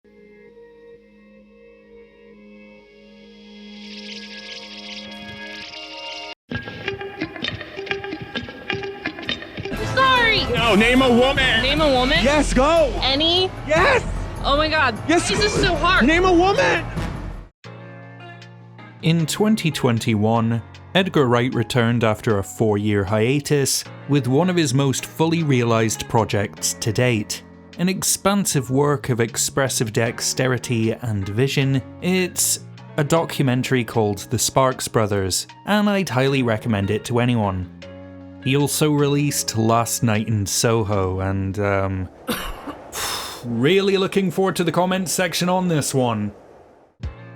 Sorry! No, name a woman! Name a woman? Yes, go! Any? Yes! Oh my god. Yes! This is so hard. Name a woman! In 2021, Edgar Wright returned after a 4-year hiatus with one of his most fully realised projects to date. An expansive work of expressive dexterity and vision. It's a documentary called The Sparks Brothers, and I'd highly recommend it to anyone. He also released Last Night in Soho, and really looking forward to the comments section on this one.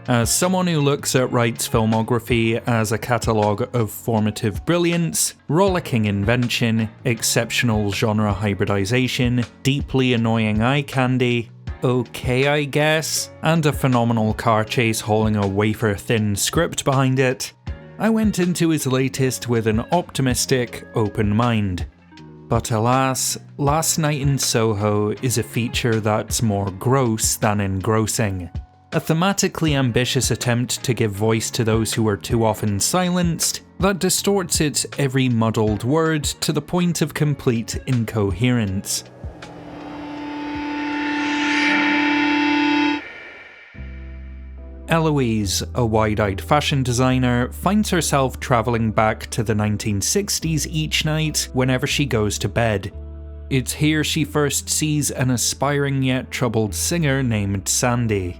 As someone who looks at Wright's filmography as a catalogue of formative brilliance, rollicking invention, exceptional genre hybridization, deeply annoying eye candy, okay I guess, and a phenomenal car chase hauling a wafer-thin script behind it, I went into his latest with an optimistic, open mind. But alas, Last Night in Soho is a feature that's more gross than engrossing. A thematically ambitious attempt to give voice to those who are too often silenced that distorts its every muddled word to the point of complete incoherence. Eloise, a wide-eyed fashion designer, finds herself travelling back to the 1960s each night whenever she goes to bed. It's here she first sees an aspiring yet troubled singer named Sandy.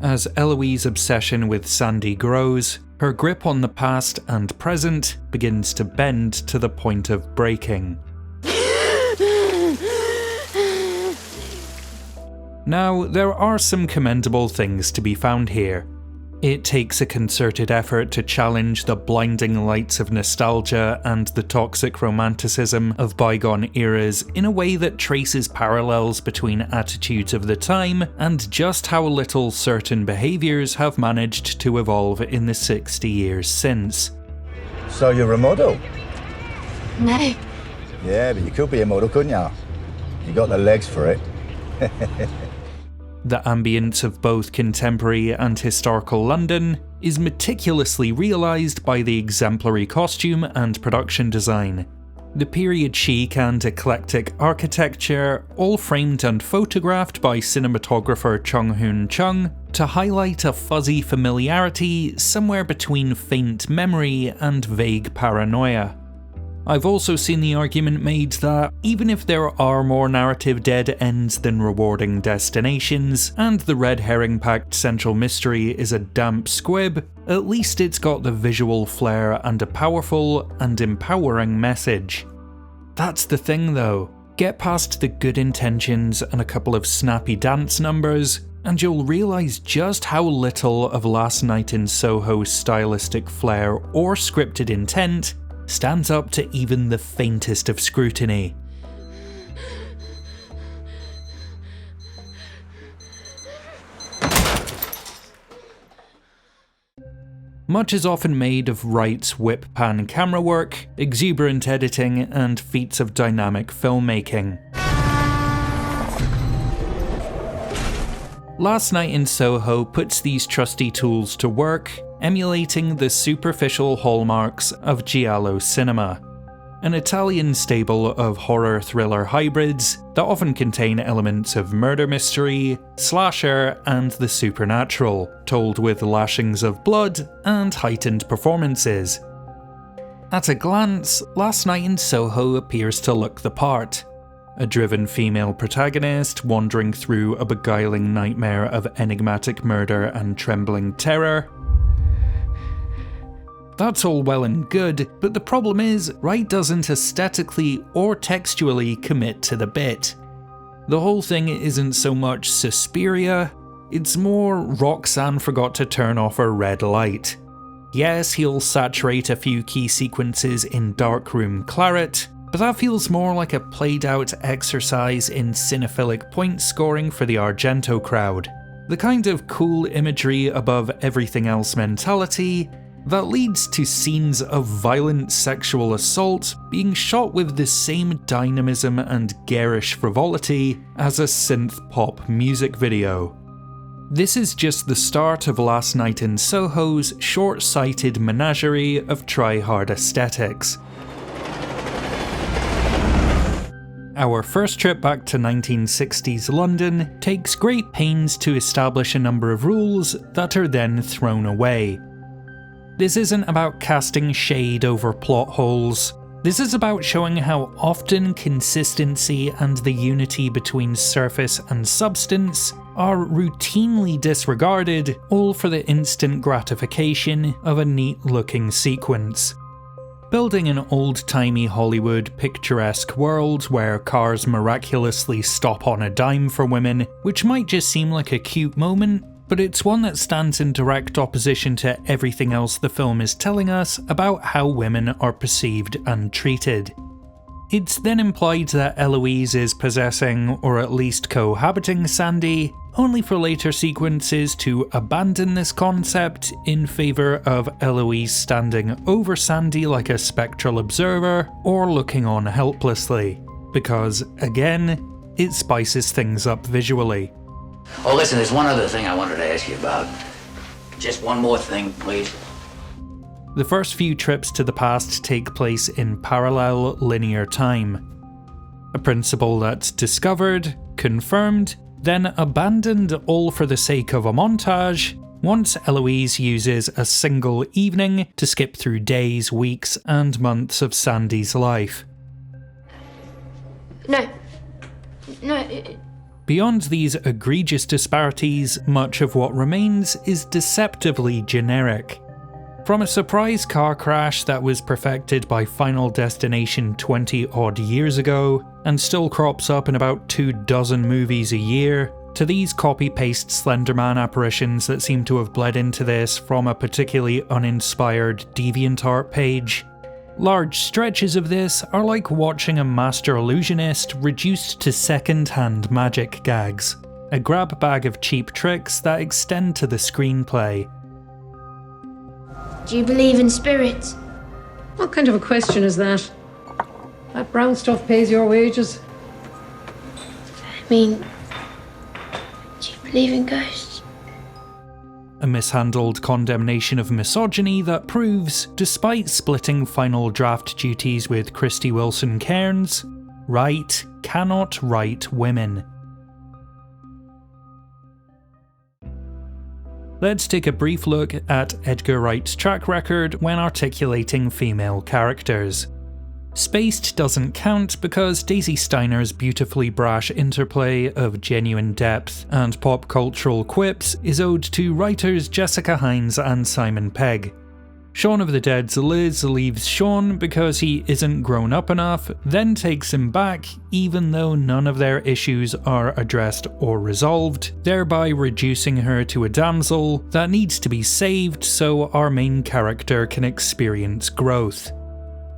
As Eloise's obsession with Sandy grows, her grip on the past and present begins to bend to the point of breaking. Now, there are some commendable things to be found here. It takes a concerted effort to challenge the blinding lights of nostalgia and the toxic romanticism of bygone eras in a way that traces parallels between attitudes of the time and just how little certain behaviours have managed to evolve in the 60 years since. So you're a model? No. Yeah, but you could be a model, couldn't you? You got the legs for it. The ambience of both contemporary and historical London is meticulously realised by the exemplary costume and production design. The period chic and eclectic architecture, all framed and photographed by cinematographer Chung-hoon to highlight a fuzzy familiarity somewhere between faint memory and vague paranoia. I've also seen the argument made that even if there are more narrative dead ends than rewarding destinations, and the red herring-packed central mystery is a damp squib, at least it's got the visual flair and a powerful and empowering message. That's the thing though, get past the good intentions and a couple of snappy dance numbers, and you'll realise just how little of Last Night in Soho's stylistic flair or scripted intent stands up to even the faintest of scrutiny. Much is often made of Wright's whip-pan camera work, exuberant editing, and feats of dynamic filmmaking. Last Night in Soho puts these trusty tools to work, emulating the superficial hallmarks of Giallo cinema, an Italian stable of horror-thriller hybrids that often contain elements of murder mystery, slasher, and the supernatural, told with lashings of blood and heightened performances. At a glance, Last Night in Soho appears to look the part. A driven female protagonist wandering through a beguiling nightmare of enigmatic murder and trembling terror. That's all well and good, but the problem is, Wright doesn't aesthetically or textually commit to the bit. The whole thing isn't so much Suspiria, it's more Roxanne forgot to turn off her red light. Yes, he'll saturate a few key sequences in darkroom claret, but that feels more like a played-out exercise in cinephilic point scoring for the Argento crowd. The kind of cool imagery above everything else mentality that leads to scenes of violent sexual assault being shot with the same dynamism and garish frivolity as a synth-pop music video. This is just the start of Last Night in Soho's short-sighted menagerie of try-hard aesthetics. Our first trip back to 1960s London takes great pains to establish a number of rules that are then thrown away. This isn't about casting shade over plot holes. This is about showing how often consistency and the unity between surface and substance are routinely disregarded, all for the instant gratification of a neat-looking sequence. Building an old-timey Hollywood picturesque world where cars miraculously stop on a dime for women, which might just seem like a cute moment, but it's one that stands in direct opposition to everything else the film is telling us about how women are perceived and treated. It's then implied that Eloise is possessing, or at least cohabiting Sandy, only for later sequences to abandon this concept in favour of Eloise standing over Sandy like a spectral observer or looking on helplessly, because, again, it spices things up visually. Oh, listen, there's one other thing I wanted to ask you about. Just one more thing, please. The first few trips to the past take place in parallel linear time. A principle that's discovered, confirmed, then abandoned all for the sake of a montage, once Eloise uses a single evening to skip through days, weeks, and months of Sandy's life. No. Beyond these egregious disparities, much of what remains is deceptively generic. From a surprise car crash that was perfected by Final Destination 20-odd years ago, and still crops up in about 24 movies a year, to these copy-paste Slenderman apparitions that seem to have bled into this from a particularly uninspired DeviantArt page. Large stretches of this are like watching a master illusionist reduced to second-hand magic gags, a grab bag of cheap tricks that extend to the screenplay. Do you believe in spirits? What kind of a question is that? That brown stuff pays your wages? I mean, do you believe in ghosts? A mishandled condemnation of misogyny that proves, despite splitting final draft duties with Christy Wilson-Cairns, Wright cannot write women. Let's take a brief look at Edgar Wright's track record when articulating female characters. Spaced doesn't count because Daisy Steiner's beautifully brash interplay of genuine depth and pop cultural quips is owed to writers Jessica Hines and Simon Pegg. Shaun of the Dead's Liz leaves Shaun because he isn't grown up enough, then takes him back even though none of their issues are addressed or resolved, thereby reducing her to a damsel that needs to be saved so our main character can experience growth.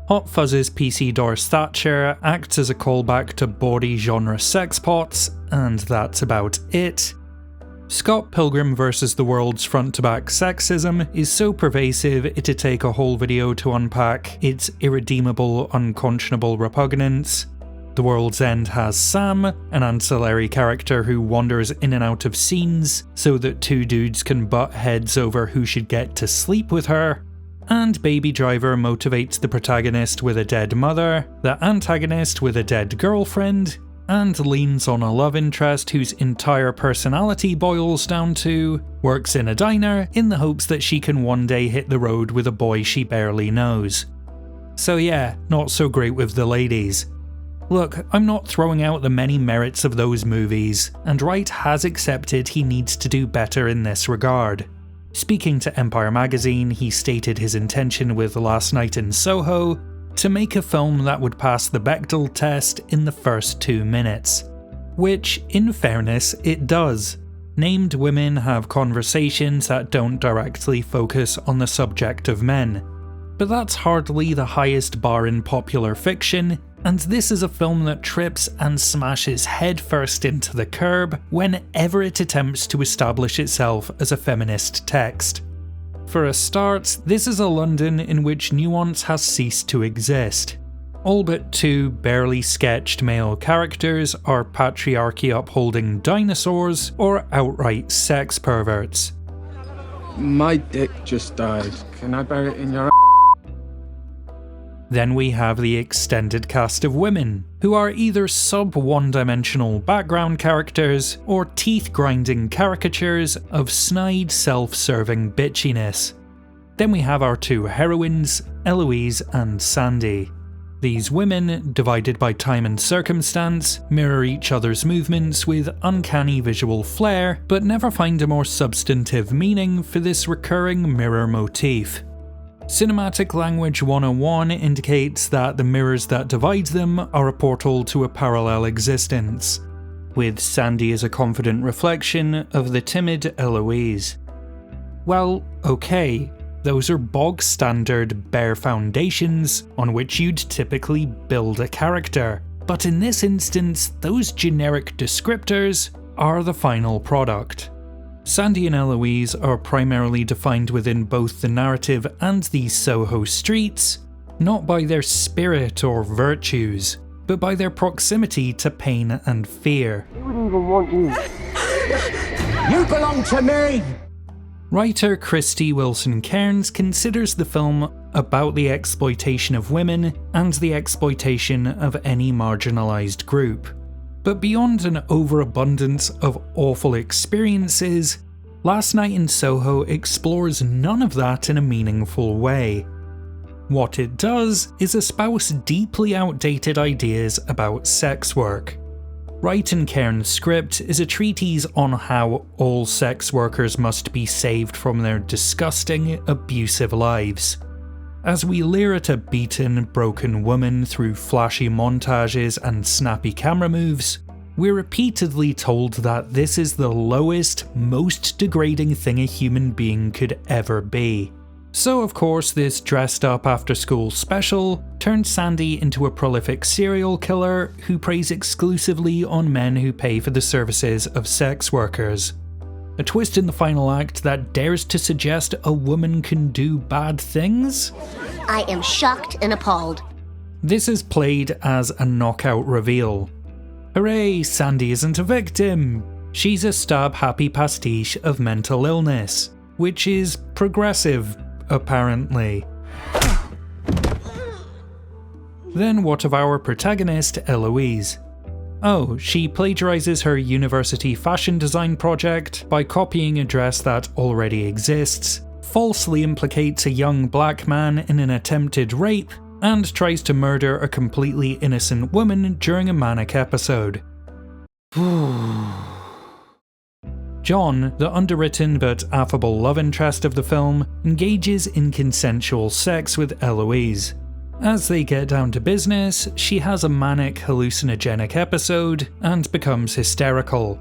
Hot Fuzz's PC Doris Thatcher acts as a callback to bawdy genre sexpots, and that's about it. Scott Pilgrim vs. the World's front-to-back sexism is so pervasive it'd take a whole video to unpack its irredeemable, unconscionable repugnance. The World's End has Sam, an ancillary character who wanders in and out of scenes so that two dudes can butt heads over who should get to sleep with her. And Baby Driver motivates the protagonist with a dead mother, the antagonist with a dead girlfriend, and leans on a love interest whose entire personality boils down to works in a diner in the hopes that she can one day hit the road with a boy she barely knows. So yeah, not so great with the ladies. Look, I'm not throwing out the many merits of those movies, and Wright has accepted he needs to do better in this regard. Speaking to Empire magazine, he stated his intention with Last Night in Soho to make a film that would pass the Bechdel test in the first 2 minutes. Which, in fairness, it does. Named women have conversations that don't directly focus on the subject of men. But that's hardly the highest bar in popular fiction, and this is a film that trips and smashes headfirst into the curb whenever it attempts to establish itself as a feminist text. For a start, this is a London in which nuance has ceased to exist. all but two barely sketched male characters are patriarchy-upholding dinosaurs or outright sex perverts. My dick just died. Can I bury it in your Then we have the extended cast of women, who are either sub-one-dimensional background characters or teeth-grinding caricatures of snide self-serving bitchiness. Then we have our two heroines, Eloise and Sandy. These women, divided by time and circumstance, mirror each other's movements with uncanny visual flair, but never find a more substantive meaning for this recurring mirror motif. Cinematic Language 101 indicates that the mirrors that divide them are a portal to a parallel existence, with Sandy as a confident reflection of the timid Eloise. Well, okay, those are bog-standard bare foundations on which you'd typically build a character, but in this instance, those generic descriptors are the final product. Sandy and Eloise are primarily defined within both the narrative and the Soho streets, not by their spirit or virtues, but by their proximity to pain and fear. I wouldn't even want you. You belong to me! Writer Krysty Wilson-Cairns considers the film about the exploitation of women and the exploitation of any marginalised group. But beyond an overabundance of awful experiences, Last Night in Soho explores none of that in a meaningful way. What it does is espouse deeply outdated ideas about sex work. Wright and Cairns' script is a treatise on how all sex workers must be saved from their disgusting, abusive lives. As we leer at a beaten, broken woman through flashy montages and snappy camera moves, we're repeatedly told that this is the lowest, most degrading thing a human being could ever be. So of course this dressed up after school special turned Sandy into a prolific serial killer who preys exclusively on men who pay for the services of sex workers. A twist in the final act that dares to suggest a woman can do bad things? I am shocked and appalled. This is played as a knockout reveal. Hooray, Sandy isn't a victim! She's a stab-happy pastiche of mental illness, which is progressive, apparently. Then what of our protagonist, Eloise? Oh, she plagiarizes her university fashion design project by copying a dress that already exists, falsely implicates a young black man in an attempted rape, and tries to murder a completely innocent woman during a manic episode. John, the underwritten but affable love interest of the film, engages in consensual sex with Eloise. As they get down to business, she has a manic hallucinogenic episode and becomes hysterical.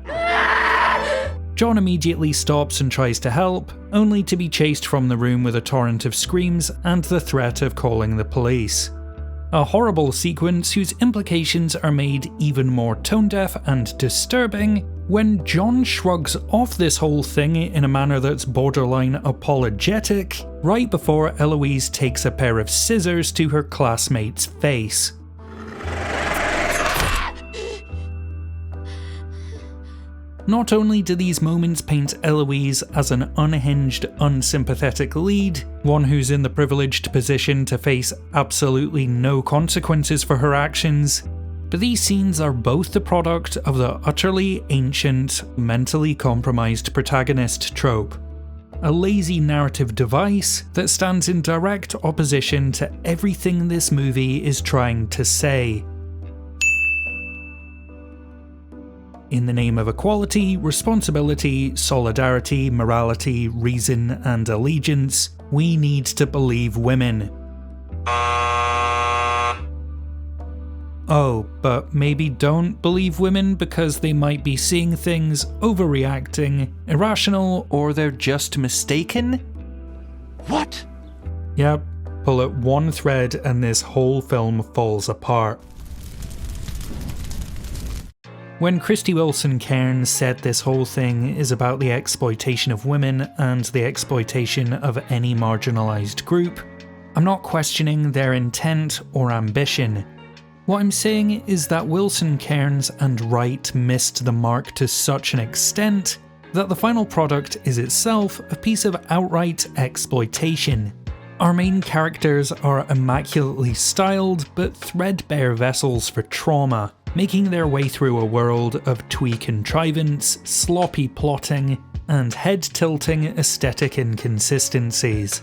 John immediately stops and tries to help, only to be chased from the room with a torrent of screams and the threat of calling the police. A horrible sequence whose implications are made even more tone-deaf and disturbing when John shrugs off this whole thing in a manner that's borderline apologetic, right before Eloise takes a pair of scissors to her classmate's face. Not only do these moments paint Eloise as an unhinged, unsympathetic lead, one who's in the privileged position to face absolutely no consequences for her actions, but these scenes are both the product of the utterly ancient, mentally compromised protagonist trope. A lazy narrative device that stands in direct opposition to everything this movie is trying to say. In the name of equality, responsibility, solidarity, morality, reason, and allegiance, we need to believe women. Oh, but maybe don't believe women because they might be seeing things, overreacting, irrational, or they're just mistaken? What? Yep, pull at one thread and this whole film falls apart. When Krysty Wilson-Cairns said this whole thing is about the exploitation of women and the exploitation of any marginalised group, I'm not questioning their intent or ambition. What I'm saying is that Wilson-Cairns and Wright missed the mark to such an extent that the final product is itself a piece of outright exploitation. Our main characters are immaculately styled but threadbare vessels for trauma, making their way through a world of twee contrivance, sloppy plotting, and head-tilting aesthetic inconsistencies.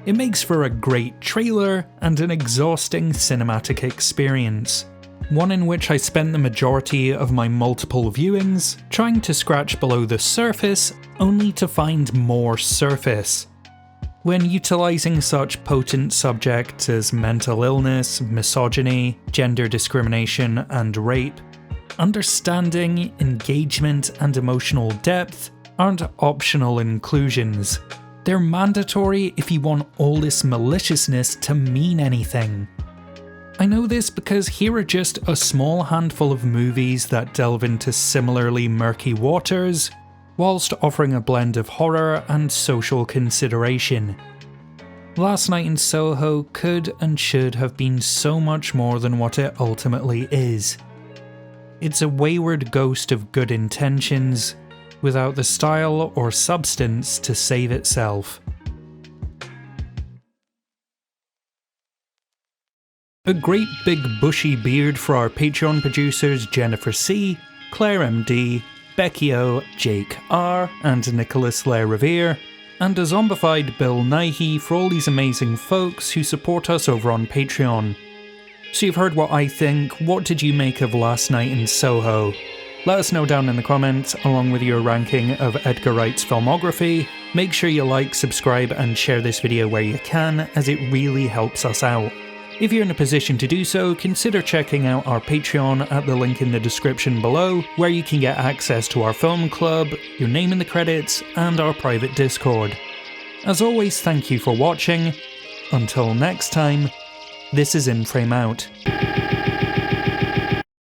It makes for a great trailer and an exhausting cinematic experience, one in which I spent the majority of my multiple viewings trying to scratch below the surface only to find more surface. When utilising such potent subjects as mental illness, misogyny, gender discrimination, and rape, understanding, engagement, and emotional depth aren't optional inclusions. They're mandatory if you want all this maliciousness to mean anything. I know this because here are just a small handful of movies that delve into similarly murky waters, whilst offering a blend of horror and social consideration. Last Night in Soho could and should have been so much more than what it ultimately is. It's a wayward ghost of good intentions, without the style or substance to save itself. A great big bushy beard for our Patreon producers Jennifer C, Claire MD, Becky O, Jake R, and Nicholas Le Revere, and a zombified Bill Nighy for all these amazing folks who support us over on Patreon. So you've heard what I think. What did you make of Last Night in Soho? Let us know down in the comments, along with your ranking of Edgar Wright's filmography. Make sure you like, subscribe, and share this video where you can, as it really helps us out. If you're in a position to do so, consider checking out our Patreon at the link in the description below, where you can get access to our film club, your name in the credits, and our private Discord. As always, thank you for watching. Until next time, this is In Frame Out.